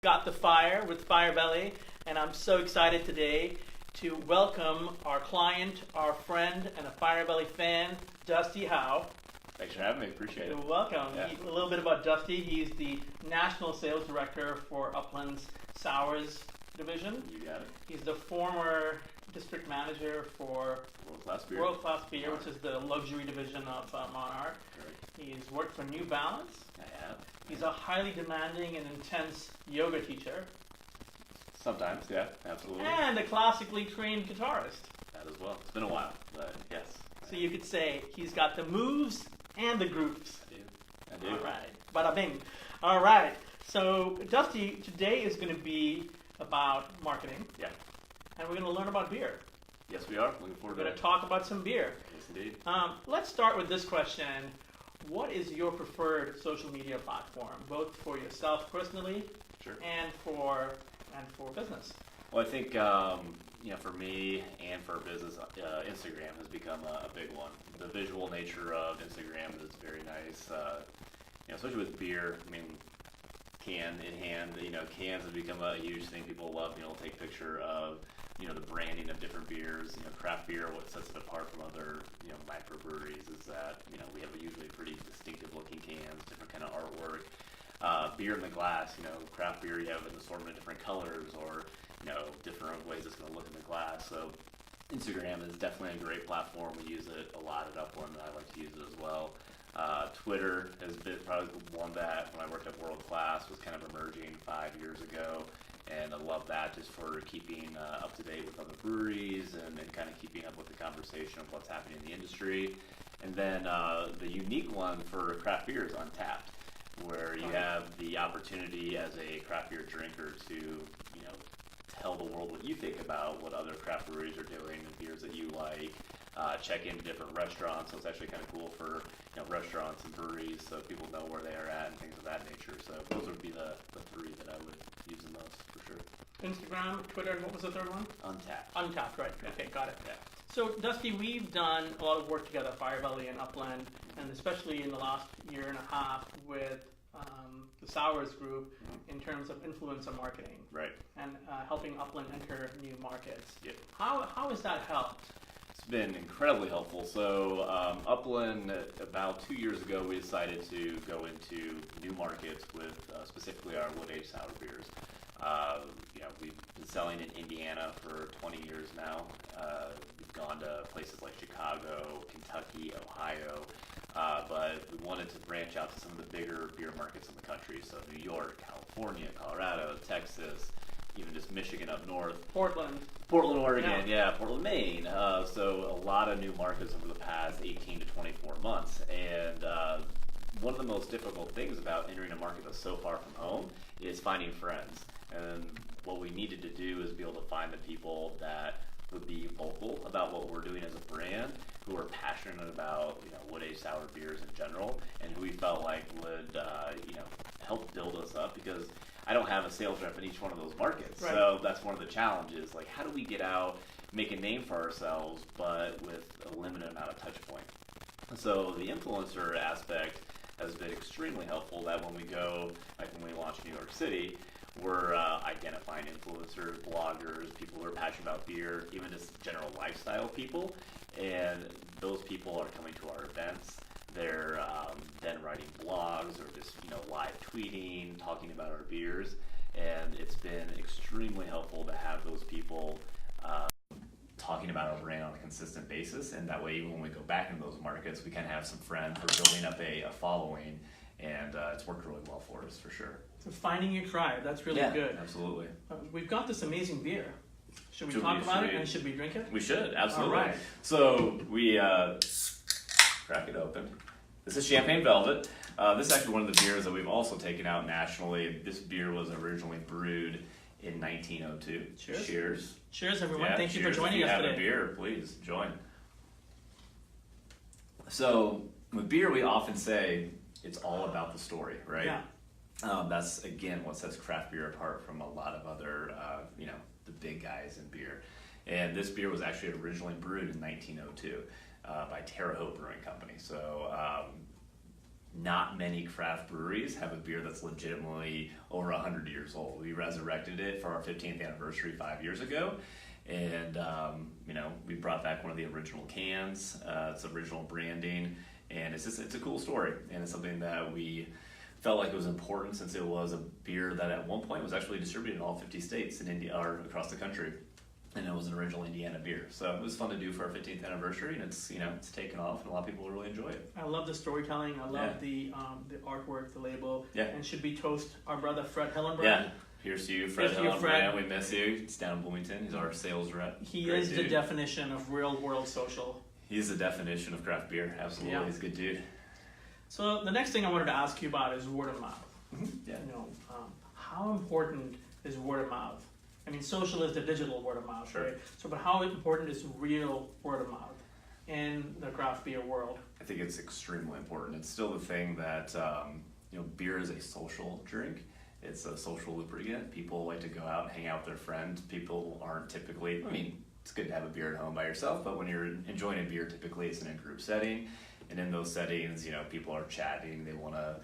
Got the Fire with Firebelly, and I'm so excited today to welcome our client, our friend, and a Firebelly fan, Dusty Howe. Thanks for having me. Appreciate it. You're welcome. Yeah. A little bit about Dusty. He's the National Sales Director for Upland's Sours division. You got it. He's the former District Manager for World-class beer. World-class Beer, which is the luxury division of Monarch. Correct. He's worked for New Balance. I have. He's a highly demanding and intense yoga teacher. Sometimes, yeah, absolutely. And a classically trained guitarist. That as well. It's been a while, but yes. So you could say he's got the moves and the grooves. I do. All right. Bada bing. All right. So, Dusty, today is going to be about marketing. Yeah. And we're going to learn about beer. Yes, we are. Looking forward We're to going it. to talk about some beer. Yes, indeed. Let's start with this question. What is your preferred social media platform, both for yourself personally Sure. and for business? Well, I think, for me and for business, Instagram has become a big one. The visual nature of Instagram is very nice, especially with beer. I mean, can in hand, cans have become a huge thing. People love, take picture of, the branding of different beers. Craft beer, what sets it apart from other, microbreweries is that, we have usually pretty distinctive looking cans, different kind of artwork. Beer in the glass, craft beer, you have an assortment of different colors or, different ways it's going to look in the glass. So Instagram is definitely a great platform. We use it a lot at Upland, and I like to use it as well. Twitter has been probably one that, when I worked at World Class, was kind of emerging 5 years ago. And I love that just for keeping up to date with other breweries and kind of keeping up with the conversation of what's happening in the industry. And then the unique one for craft beer is Untapped, where you have the opportunity as a craft beer drinker to, tell the world what you think about what other craft breweries are doing, the beers that you like, check into different restaurants. So it's actually kind of cool for restaurants and breweries so people know where they are at and things of that nature. So those would be the three that I would use the most for sure. Instagram, Twitter, and what was the third one? Untapped. Untapped, right. Yeah. Okay, got it. Yeah. So, Dusty, we've done a lot of work together, Firebelly and Upland, and especially in the last year and a half with the Sours group in terms of influencer marketing. Right. And helping Upland enter new markets. Yep. How has that helped? It's been incredibly helpful. So Upland, about 2 years ago, we decided to go into new markets with specifically our wood-aged sour beers. We've been selling in Indiana for 20 years now. We've gone to places like Chicago, Kentucky, Ohio, but we wanted to branch out to some of the bigger beer markets in the country. So New York, California, Colorado, Texas, even just Michigan up north. Portland, Oregon, yeah, Portland, Maine. So a lot of new markets over the past 18 to 24 months. And one of the most difficult things about entering a market that's so far from home is finding friends. And what we needed to do is be able to find the people that would be vocal about what we're doing as a brand, who are passionate about wood-aged sour beers in general, and who we felt like would help build us up, because I don't have a sales rep in each one of those markets. Right. So that's one of the challenges. Like, how do we get out, make a name for ourselves, but with a limited amount of touch point? So the influencer aspect has been extremely helpful, that when we go, like when we launch New York City, we're identifying influencers, bloggers, people who are passionate about beer, even just general lifestyle people. And those people are coming to our events. They're then writing blogs or just live tweeting, talking about our beers. And it's been extremely helpful to have those people talking about our brand on a consistent basis. And that way, even when we go back into those markets, we can have some friends. We're building up a following. And it's worked really well for us, for sure. So finding your tribe, that's really Yeah, good. Absolutely. We've got this amazing beer. Should we talk about it, and should we drink it? We should, absolutely. All right. So we crack it open. This is Champagne Velvet. This is actually one of the beers that we've also taken out nationally. This beer was originally brewed in 1902. Cheers. Cheers. Cheers, everyone. Yeah, Thank you for cheers. joining us If you today. have a beer, please join. So with beer, we often say it's all about the story, right? Yeah. That's, again, what sets craft beer apart from a lot of other, the big guys in beer. And this beer was actually originally brewed in 1902 by Terre Haute Brewing Company. So not many craft breweries have a beer that's legitimately over 100 years old. We resurrected it for our 15th anniversary 5 years ago. And, we brought back one of the original cans, its original branding, and it's a cool story. And it's something that we felt like it was important, since it was a beer that at one point was actually distributed in all 50 states in India, or across the country. And it was an original Indiana beer. So it was fun to do for our 15th anniversary, and it's taken off, and a lot of people really enjoy it. I love the storytelling. I love the artwork, the label. Yeah. And should we toast our brother Fred Hillenbrand? Yeah. Here's to you, Fred. Here's to you, Fred. We miss you. It's down in Bloomington. He's our sales rep. He Great is dude. the definition of real world social. He's the definition of craft beer. Absolutely. Yeah. He's a good dude. So the next thing I wanted to ask you about is word of mouth. Mm-hmm. Yeah. How important is word of mouth? I mean, social is the digital word of mouth, Sure. right? So, but how important is real word of mouth in the craft beer world? I think it's extremely important. It's still the thing that, beer is a social drink. It's a social lubricant. People like to go out and hang out with their friends. People aren't typically, it's good to have a beer at home by yourself, but when you're enjoying a beer, typically it's in a group setting. And in those settings, people are chatting. They want to,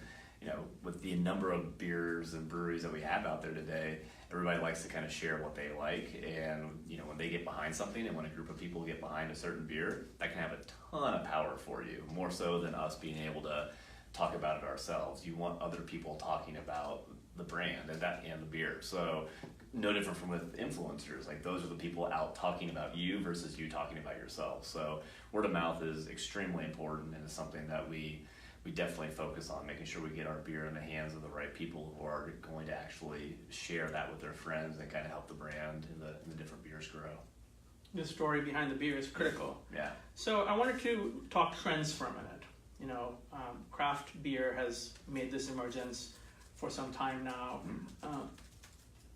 with the number of beers and breweries that we have out there today, everybody likes to kind of share what they like. And, when they get behind something, and when a group of people get behind a certain beer, that can have a ton of power for you, more so than us being able to talk about it ourselves. You want other people talking about the brand and the beer. So no different from with influencers. Like, those are the people out talking about you versus you talking about yourself. So word of mouth is extremely important, and it's something that we definitely focus on, making sure we get our beer in the hands of the right people who are going to actually share that with their friends and kind of help the brand and the different beers grow. The story behind the beer is critical. Yeah. So I wanted to talk trends for a minute. Craft beer has made this emergence for some time now.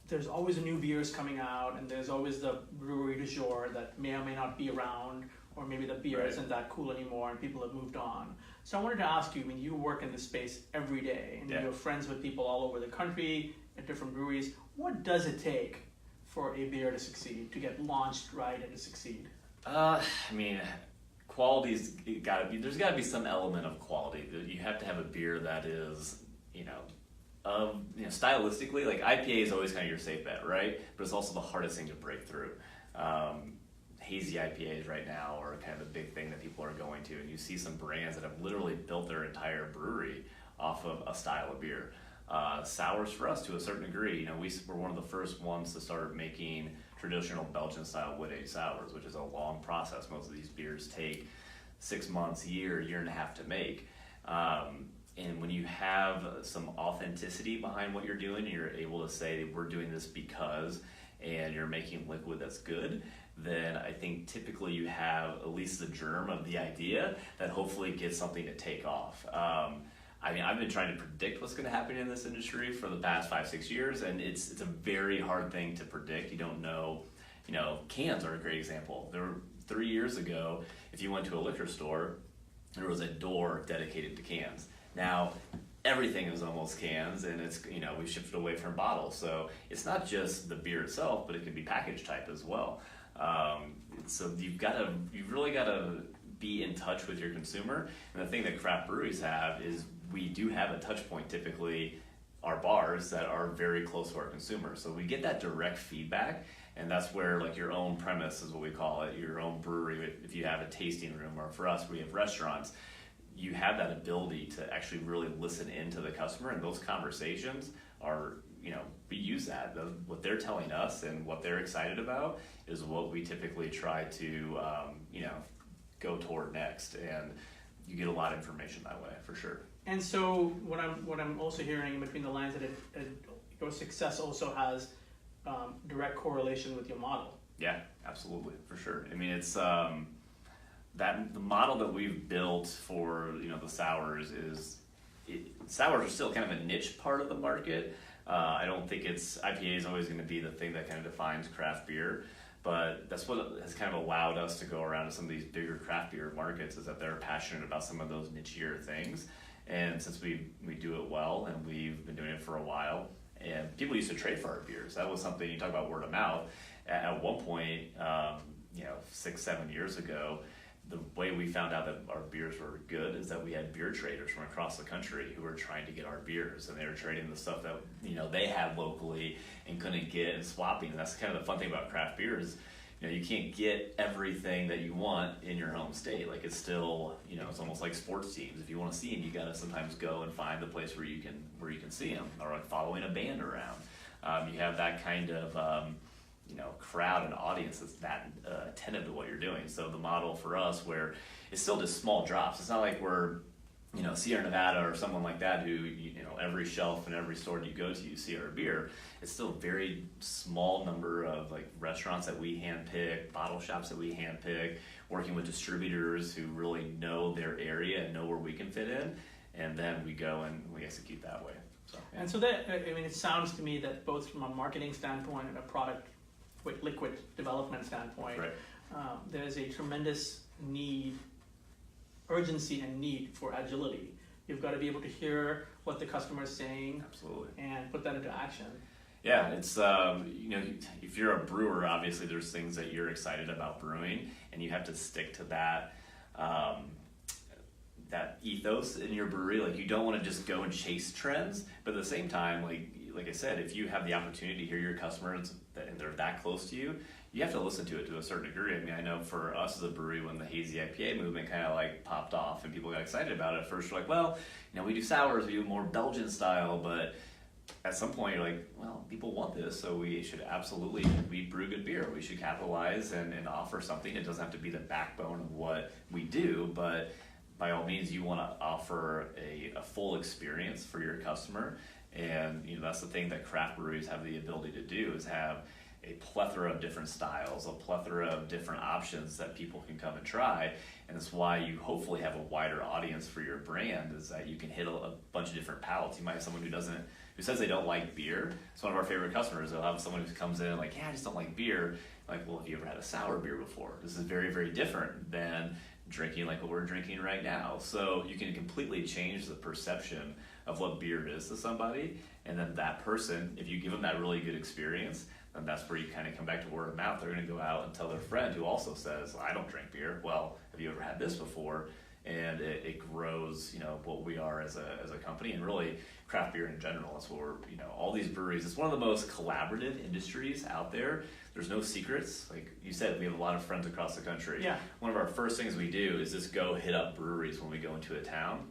There's always new beers coming out, and there's always the brewery du jour that may or may not be around, or maybe the beer Right. isn't that cool anymore and people have moved on. So I wanted to ask you, you work in this space every day, and Yeah. you're friends with people all over the country at different breweries. What does it take for a beer to succeed, to get launched right and to succeed? Quality's there's gotta be some element of quality. You have to have a beer that is, stylistically, like IPA is always kind of your safe bet, right? But it's also the hardest thing to break through. Hazy IPAs right now are kind of a big thing that people are going to, and you see some brands that have literally built their entire brewery off of a style of beer. Sours for us to a certain degree, we were one of the first ones to start making traditional Belgian style wood aged sours, which is a long process. Most of these beers take 6 months, year and a half to make. And when you have some authenticity behind what you're doing, and you're able to say, we're doing this because, and you're making liquid that's good, then I think typically you have at least the germ of the idea that hopefully gets something to take off. I've been trying to predict what's going to happen in this industry for the past 5-6 years, and it's a very hard thing to predict. You don't know. Cans are a great example. There were 3 years ago, if you went to a liquor store, there was a door dedicated to cans. Now, everything is almost cans, and it's we've shifted away from bottles. So it's not just the beer itself, but it can be package type as well. So you've really got to be in touch with your consumer. And the thing that craft breweries have is we do have a touch point, typically our bars, that are very close to our consumers. So we get that direct feedback, and that's where your own premise is what we call it, your own brewery. If you have a tasting room, or for us, we have restaurants, you have that ability to actually really listen into the customer, and those conversations are, we use that. What they're telling us and what they're excited about is what we typically try to, go toward next, and you get a lot of information that way, for sure. And so what I'm also hearing in between the lines that your success also has direct correlation with your model. Yeah, absolutely, for sure. It's that the model that we've built for the sours sours are still kind of a niche part of the market. I don't think IPA is always going to be the thing that kind of defines craft beer. But that's what has kind of allowed us to go around to some of these bigger craft beer markets, is that they're passionate about some of those nichier things. And since we do it well, and we've been doing it for a while, and people used to trade for our beers. That was something, you talk about word of mouth. At one point, 6-7 years ago, the way we found out that our beers were good is that we had beer traders from across the country who were trying to get our beers, and they were trading the stuff that they had locally and couldn't get, and swapping. And that's kind of the fun thing about craft beers. You can't get everything that you want in your home state. Like, it's still, it's almost like sports teams. If you want to see them, you got to sometimes go and find the place where you can see them, or like following a band around. You have that kind of crowd and audience that's that attentive to what you're doing. So the model for us, where it's still just small drops. It's not like we're Sierra Nevada or someone like that who every shelf and every store you go to you see our beer. It's still a very small number of like restaurants that we handpick, bottle shops that we handpick, working with distributors who really know their area and know where we can fit in, and then we go and we execute that way. So, yeah. And so that, it sounds to me that both from a marketing standpoint and a product with liquid development standpoint, Right. There's a tremendous urgency and need for agility. You've got to be able to hear what the customer is saying. Absolutely. And put that into action. Yeah, it's if you're a brewer, obviously there's things that you're excited about brewing, and you have to stick to that that ethos in your brewery. Like, you don't want to just go and chase trends, but at the same time, like I said, if you have the opportunity to hear your customers and they're that close to you, you have to listen to it to a certain degree. I mean, I know for us as a brewery, when the hazy IPA movement kind of like popped off and people got excited about it, at first we're like, well, we do sours, we do more Belgian style, but at some point you're like, well, people want this, so we brew good beer. We should capitalize and offer something. It doesn't have to be the backbone of what we do, but by all means, you want to offer a full experience for your customer. And that's the thing that craft breweries have the ability to do, is have a plethora of different styles, a plethora of different options that people can come and try. And that's why you hopefully have a wider audience for your brand, is that you can hit a bunch of different palates. You might have someone who says they don't like beer. It's one of our favorite customers. They'll have someone who comes in like, yeah, I just don't like beer. Like, well, have you ever had a sour beer before? This is very, very different than drinking like what we're drinking right now. So you can completely change the perception of what beer is to somebody. And then that person, if you give them that really good experience, then that's where you kind of come back to word of mouth. They're going to go out and tell their friend who also says, I don't drink beer. Well, have you ever had this before? And it grows, what we are as a company, and really craft beer in general. That's what we're, all these breweries. It's one of the most collaborative industries out there. There's no secrets. Like you said, we have a lot of friends across the country. Yeah. One of our first things we do is just go hit up breweries when we go into a town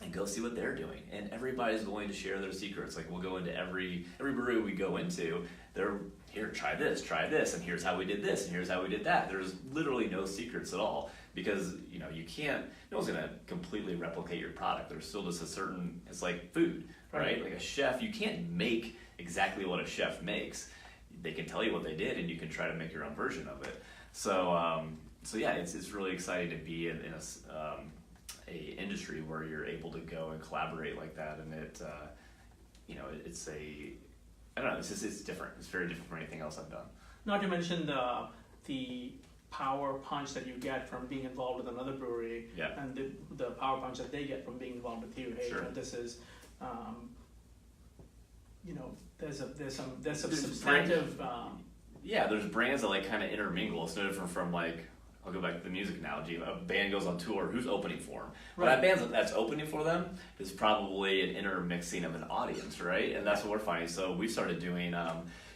and go see what they're doing. And everybody's willing to share their secrets. Like, we'll go into every brewery we go into, they're here, try this, and here's how we did this, and here's how we did that. There's literally no secrets at all, because you can't, no one's gonna completely replicate your product. There's still just it's like food, right? Like a chef, you can't make exactly what a chef makes. They can tell you what they did, and you can try to make your own version of it. So yeah, it's really exciting to be in a industry where you're able to go and collaborate like that, and it's I don't know, it's different. It's very different from anything else I've done. Not to mention the power punch that you get from being involved with another brewery, Yeah. and the power punch that they get from being involved with you. Hey, Sure. this is, there's some There's substantive. Yeah, there's brands that like kind of intermingle. It's no different from like, I'll go back to the music analogy. A band goes on tour, who's opening for them? Well, Right. that band that's opening for them is probably an intermixing of an audience, right? And that's what we're finding. So we started doing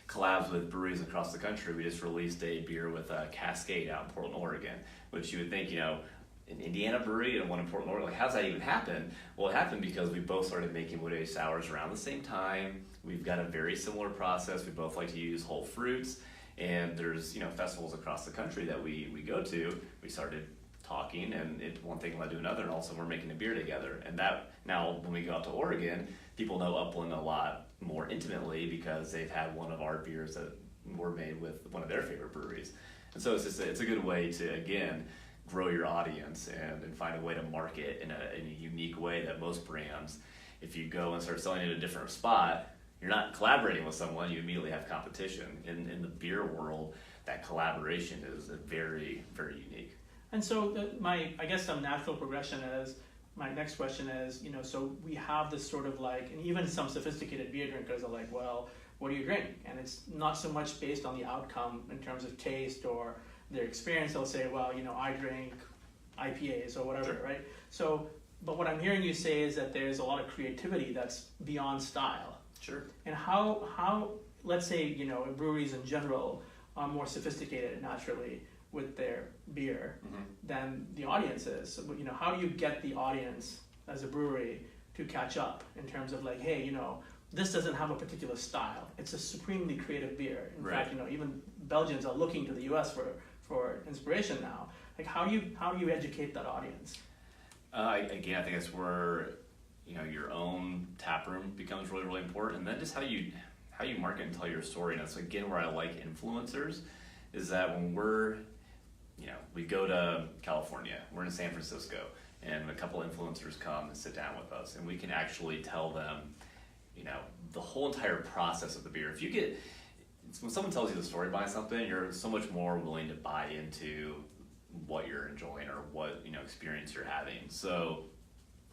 collabs with breweries across the country. We just released a beer with Cascade out in Portland, Oregon, which you would think, an Indiana brewery and one in Portland, Oregon. Like, how's that even happen? Well, it happened because we both started making wood age sours around the same time. We've got a very similar process. We both like to use whole fruits. And there's, festivals across the country that we go to. We started talking, and one thing led to another, and also we're making a beer together. And that, now when we go out to Oregon, people know Upland a lot more intimately because they've had one of our beers that were made with one of their favorite breweries. And so it's a good way to, again, grow your audience and find a way to market in a unique way that most brands, if you go and start selling it at a different spot, you're not collaborating with someone, you immediately have competition. In the beer world, that collaboration is very, very unique. And so my natural progression is, my next question is, so we have this sort of like, and even some sophisticated beer drinkers are like, well, what do you drink? And it's not so much based on the outcome in terms of taste or their experience. They'll say, well, I drink IPAs or whatever, Sure. right? So, but what I'm hearing you say is that there's a lot of creativity that's beyond style. Sure. And how let's say, you know, breweries in general are more sophisticated naturally with their beer Mm-hmm. than the audience is. So, you know, how do you get the audience as a brewery to catch up in terms of like, hey, you know, this doesn't have a particular style. It's a supremely creative beer. In Right. fact, you know, even Belgians are looking to the U.S. for inspiration now. Like, how do you educate that audience? Again, I think that's where, you know, your own tap room becomes really, really important, and then just how you market and tell your story. And that's again where I like influencers, is that when we're, you know, we go to California, we're in San Francisco, and a couple influencers come and sit down with us, and we can actually tell them, you know, the whole entire process of the beer. If you get, when someone tells you the story behind something, you're so much more willing to buy into what you're enjoying or what, you know, experience you're having. So,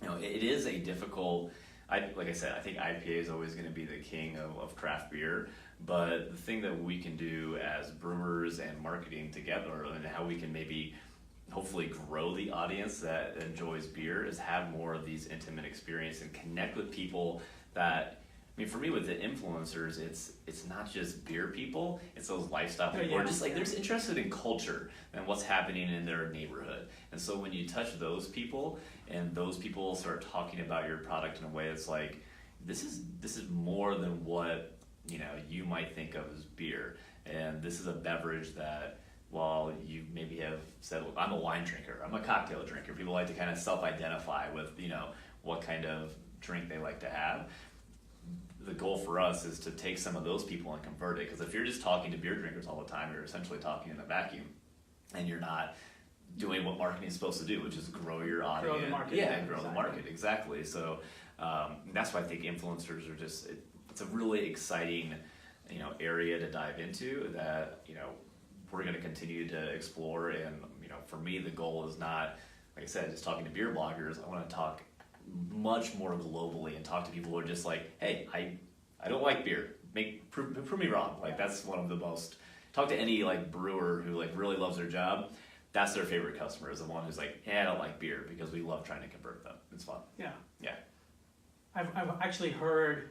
you know, it is a difficult, like I said, I think IPA is always going to be the king of craft beer, but the thing that we can do as brewers and marketing together, and how we can maybe hopefully grow the audience that enjoys beer, is have more of these intimate experience and connect with people that, I mean, for me with the influencers, it's not just beer people, it's those lifestyle people who are just like, they're just interested in culture and what's happening in their neighborhood. And so when you touch those people and those people start talking about your product in a way that's like, this is more than what, you know, you might think of as beer. And this is a beverage that, while you maybe have said, well, I'm a wine drinker, I'm a cocktail drinker, people like to kind of self-identify with, you know, what kind of drink they like to have. The goal for us is to take some of those people and convert it, because if you're just talking to beer drinkers all the time, you're essentially talking in a vacuum, and you're not doing what marketing is supposed to do, which is grow your audience. Grow the market. Yeah, grow exactly. the market, exactly. So that's why I think influencers are just, it's a really exciting, you know, area to dive into that, you know, we're going to continue to explore. And, you know, for me, the goal is not, like I said, just talking to beer bloggers. I want to talk much more globally and talk to people who are just like, hey, I don't like beer. Prove me wrong. Like, that's one of the most, talk to any like brewer who like really loves their job. That's their favorite customer, is the one who's like, hey, I don't like beer, because we love trying to convert them. It's fun. Yeah. Yeah. I've actually heard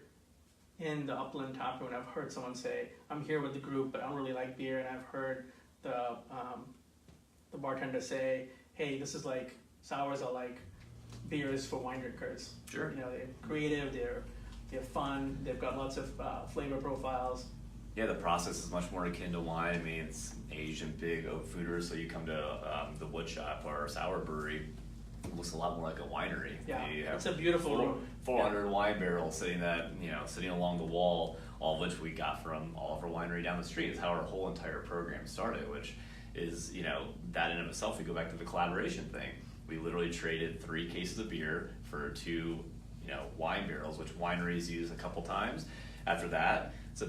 in the Upland tap room, I've heard someone say, I'm here with the group, but I don't really like beer. And I've heard the bartender say, hey, this is like, sours are like beers for wine drinkers. Sure. You know, they're creative, they're fun, they've got lots of flavor profiles. Yeah, the process is much more akin to wine. I mean, it's aged in big oak foeders, so you come to the wood shop or sour brewery, it looks a lot more like a winery. Yeah, You have it's a beautiful room. 400 wine barrels sitting along the wall, all of which we got from Oliver Winery down the street. It's how our whole entire program started, which is, you know, that in and of itself, we go back to the collaboration thing. We literally traded 3 cases of beer for 2, you know, wine barrels, which wineries use a couple times. After that, it's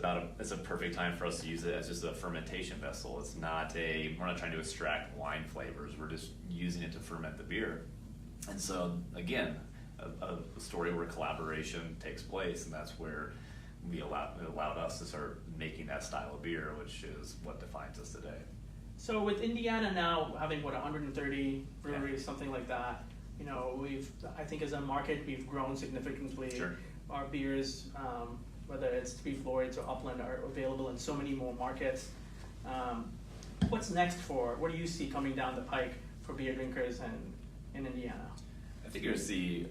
a perfect time for us to use it as just a fermentation vessel. We're not trying to extract wine flavors. We're just using it to ferment the beer. And so again, a story where collaboration takes place, and that's where it allowed us to start making that style of beer, which is what defines us today. So with Indiana now having 130 breweries, something like that, you know, I think as a market we've grown significantly. Sure. Our beers, whether it's Three Floyds or Upland, are available in so many more markets. What's next what do you see coming down the pike for beer drinkers in Indiana? I think you're going to see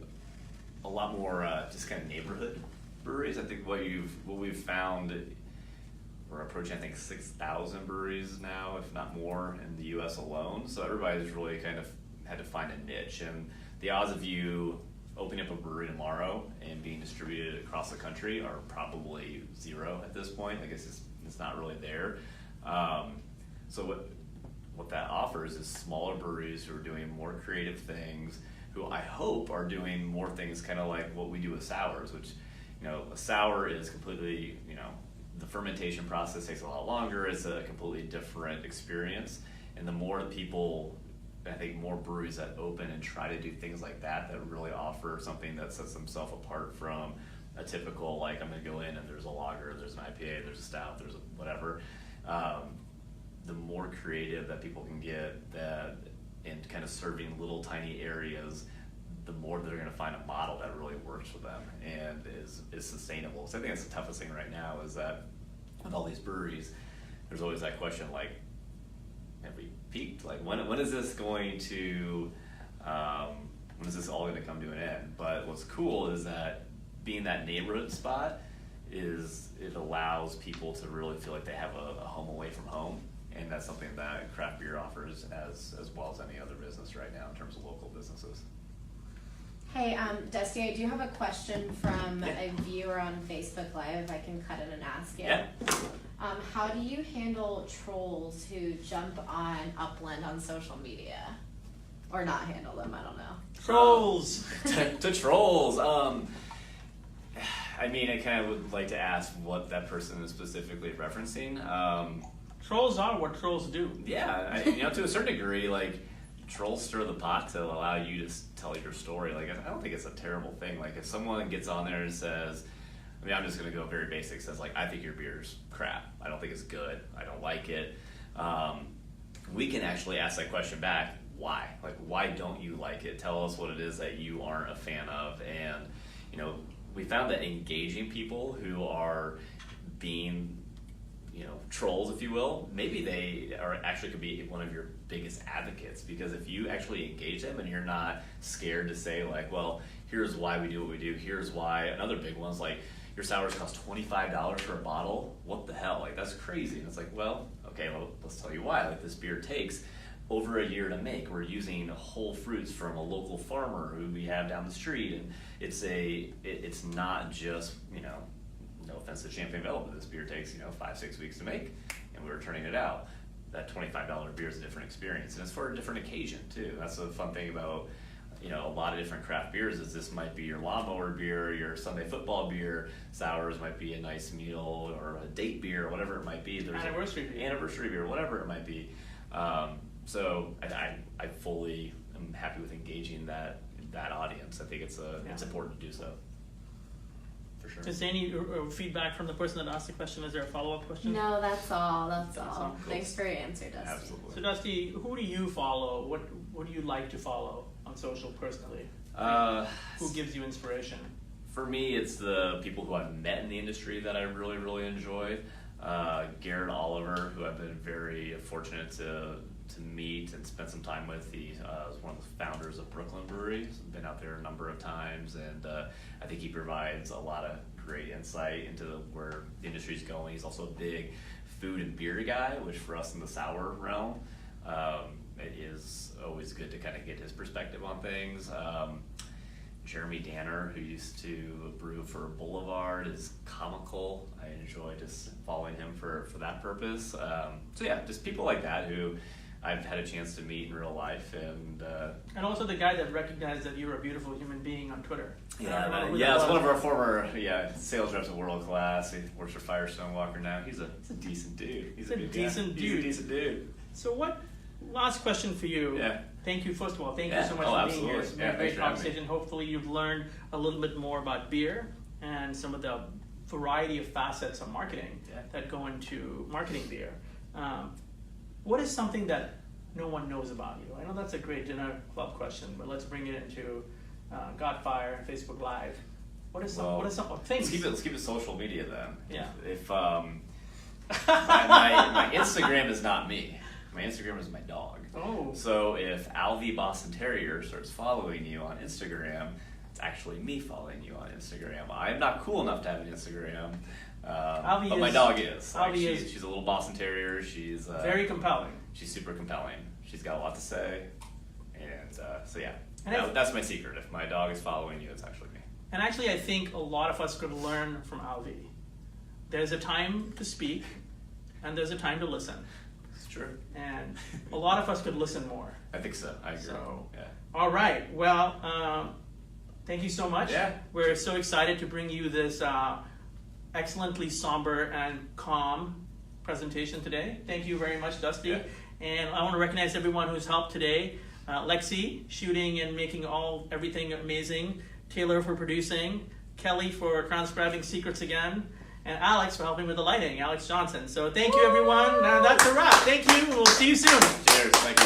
a lot more just kind of neighborhood breweries. I think what we've found, we're approaching, I think, 6,000 breweries now, if not more, in the U.S. alone. So everybody's really kind of had to find a niche. And the odds of you opening up a brewery tomorrow and being distributed across the country are probably 0 at this point. I guess it's not really there. So what that offers is smaller breweries who are doing more creative things, who I hope are doing more things kind of like what we do with sours, which, you know, a sour is completely, you know, the fermentation process takes a lot longer. It's a completely different experience. And the more people, I think more breweries that open and try to do things like that really offer something that sets themselves apart from a typical, like, I'm going to go in and there's a lager, there's an IPA, there's a stout, there's a whatever. The more creative that people can get, that and kind of serving little tiny areas, the more they're going to find a model that really works for them and is sustainable. So I think that's the toughest thing right now is that with all these breweries, there's always that question like, have we peaked? Like when is this going to, when is this all going to come to an end? But what's cool is that being that neighborhood spot it allows people to really feel like they have a home away from home. And that's something that craft beer offers as well as any other business right now in terms of local businesses. Hey, Dusty, I do have a question from a viewer on Facebook Live. I can cut it and ask you. Yeah. How do you handle trolls who jump on Upland on social media? Or not handle them, I don't know. Trolls! to trolls. I mean, I kind of would like to ask what that person is specifically referencing. Trolls are what trolls do. Yeah, to a certain degree, like, trolls stir the pot to allow you to tell your story. Like, I don't think it's a terrible thing. Like, if someone gets on there and says, I mean, I'm just going to go very basic, says, like, I think your beer's crap. I don't think it's good. I don't like it. We can actually ask that question back. Why? Like, why don't you like it? Tell us what it is that you aren't a fan of. And, we found that engaging people who are being trolls, if you will, maybe they are actually could be one of your biggest advocates, because if you actually engage them and you're not scared to say like, well, here's why we do what we do, here's why. Another big one's like, your sours cost $25 for a bottle. What the hell? Like, that's crazy. And it's like, well, okay, let's tell you why. Like, this beer takes over a year to make. We're using whole fruits from a local farmer who we have down the street, and it's not just, no offense to Champagne Velvet, but this beer takes 5-6 weeks to make, and we're turning it out. That $25 beer is a different experience, and it's for a different occasion too. That's the fun thing about a lot of different craft beers is this might be your lawnmower beer, your Sunday football beer. Sours might be a nice meal or a date beer, or whatever it might be. There's anniversary beer, whatever it might be. So I fully am happy with engaging that audience. I think it's important to do so. For sure. Is there any feedback from the person that asked the question? Is there a follow-up question? No, that's all. That's all. Cool. Thanks for your answer, Dusty. Absolutely. So Dusty, who do you follow? What do you like to follow on social personally? Who gives you inspiration? For me, it's the people who I've met in the industry that I really, really enjoy. Garrett Oliver, who I've been very fortunate to meet and spend some time with. He is one of the founders of Brooklyn Brewery. He's been out there a number of times, and I think he provides a lot of great insight into where the industry is going. He's also a big food and beer guy, which for us in the sour realm, it is always good to kind of get his perspective on things. Jeremy Danner, who used to brew for Boulevard, is comical. I enjoy just following him for that purpose. So yeah, just people like that who I've had a chance to meet in real life, and also the guy that recognized that you're a beautiful human being on Twitter. It's one of our former sales reps at World Class. He works for Firestone Walker now. He's a decent dude. He's a decent dude. So last question for you. Yeah. Thank you, first of all. Thank you so much for being here. It's been a great conversation. Hopefully you've learned a little bit more about beer and some of the variety of facets of marketing that go into marketing beer. What is something that no one knows about you? I know that's a great dinner club question, but let's bring it into Godfire and Facebook Live. What is some things? Let's keep it social media then. Yeah. If my Instagram is not me. My Instagram is my dog. Oh. So if Alvy Boston Terrier starts following you on Instagram, it's actually me following you on Instagram. I'm not cool enough to have an Instagram, but my dog is. She's a little Boston Terrier. She's very compelling. She's super compelling. She's got a lot to say, and so yeah, that's my secret. If my dog is following you, it's actually me. And actually, I think a lot of us could learn from Alvy. There's a time to speak, and there's a time to listen. True. And a lot of us could listen more. I think so. I agree. So, yeah. All right. Well, thank you so much. Yeah. We're so excited to bring you this excellently somber and calm presentation today. Thank you very much, Dusty. Yeah. And I want to recognize everyone who's helped today. Lexi, shooting and making everything amazing. Taylor for producing. Kelly for transcribing secrets again. And Alex for helping with the lighting, Alex Johnson. So thank you, everyone. That's a wrap. Thank you. We'll see you soon. Cheers. Thank you.